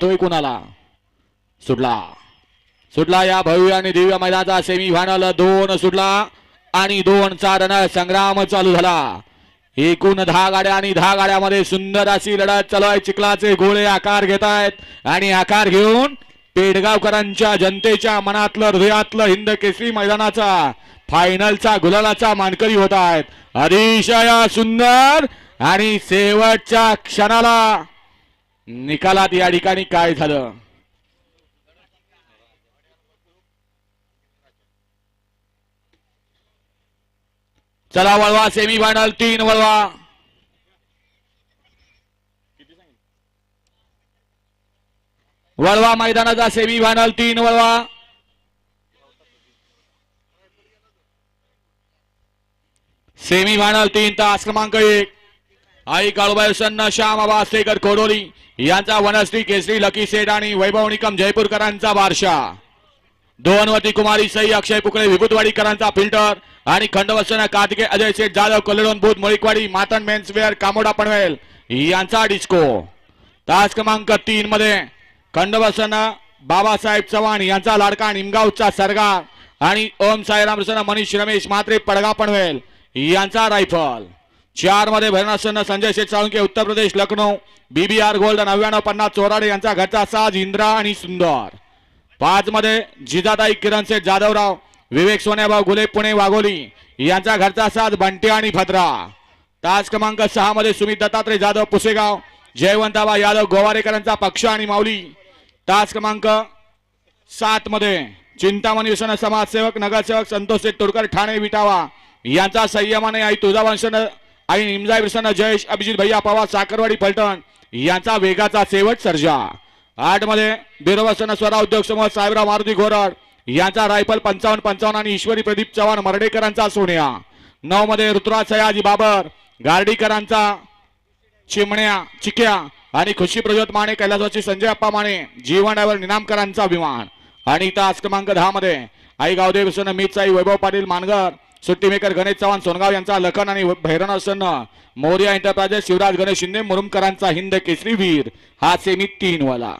तोय कुणाला सुटला सुटला या भव्य आणि दिव्य मैदानाचा सेमी फायनल 2 सुटला आणि 2चा रण संग्राम चालू झाला। एकूण 10 गाड्या आणि 10 गाड्यामध्ये सुंदर अशी लढत चालू आहे। चिखलाचे गोळे आकार घेत आहेत आणि आकार घेऊन पेडगावकरांच्या जनतेच्या मनातलं हृदयातलं हिंद केसरी मैदानाचा फायनलचा गुलालाचा मानकरी होत आहेत। अतिशय सुंदर आणि शेवटच्या क्षणाला निकालात या ठिकाणी काय झालं चला वळवा सेमी फायनल 3 वळवा वळवा मैदानाचा सेमी फायनल 3 वळवा सेमी फायनल 3 तास क्रमांक 1 आई काळूबाई सन्न श्याम आबा सेकर कोडोली यांचा वनश्री केसरी लकी सेठ आणि वैभव निकम जयपूरकरांचा बारशा 2 वरती कुमारी सई अक्षय पुकळे विभूतवाडीकरांचा फिल्टर आणि खंडवसन कार्तिके अजय शेठ जाधव कोल्हेडोन बुध मोळीकवाडी मातन मेन्सवेअर कामोडा पनवेल यांचा डिस्को तास क्रमांक 3 मध्ये खंडवसन बाबासाहेब चव्हाण यांचा लाडका निमगावचा सरगार आणि ओम साईराम रसन मनीष रमेश मात्रे पडगा पनवेल यांचा रायफल 4 मध्ये भरणासन संजय शेठ साळुंके उत्तर प्रदेश लखनौ बीबीआर गोल्ड 9950 चोराडे यांचा घरचा साज इंद्रा आणि सुंदर 5 मध्ये जिजाताई किरण शेठ जाधवराव विवेक सोन्याभाऊ गुले पुणे वाघोली यांचा घरचा साज बंटी आणि भद्रा तास क्रमांक 6 मध्ये सुमित दत्तात्रय जाधव पुसेगाव जयवंताबा यादव गोवारेकरांचा पक्ष आणि माऊली तास क्रमांक 7 मध्ये चिंतामणी व्यसन समाजसेवक नगरसेवक संतोष शेठ तोडकर ठाणे विटावा यांचा संयमाने आई तुळजावंशन आई निमजाई व्यसन जयेश अभिजित भैया पवार साखरवाडी फलटण यांचा वेगाचा शेवट सर्जा 8 मध्ये बिरवसन स्वरा उद्योग समूह साहेबराव मारुती घोरड यांचा रायफल 55-55 आणि ईश्वरी प्रदीप चव्हाण मर्डेकरांचा सोन्या 9 मध्ये ऋतुराज सयाजी बाबर गार्डीकरांचा चिमण्या चिक्या आणि खुशी प्रज्योत माने कैलासवासी संजय अप्पा माने जीवन ड्रायव्हर निनामकरांचा विमान आणि तास क्रमांक 10 मध्ये आई गावदेव सन मीत साई वैभव पाटील मानगर सुट्टी मेकर गणेश चव्हाण सोनगाव यांचा लखन आणि भैरन असन मोरिया एंटरप्राइजेस शिवराज गणेश शिंदे मुरुमकरांचा हिंद केसरी वीर हा सेमी 3 वाला।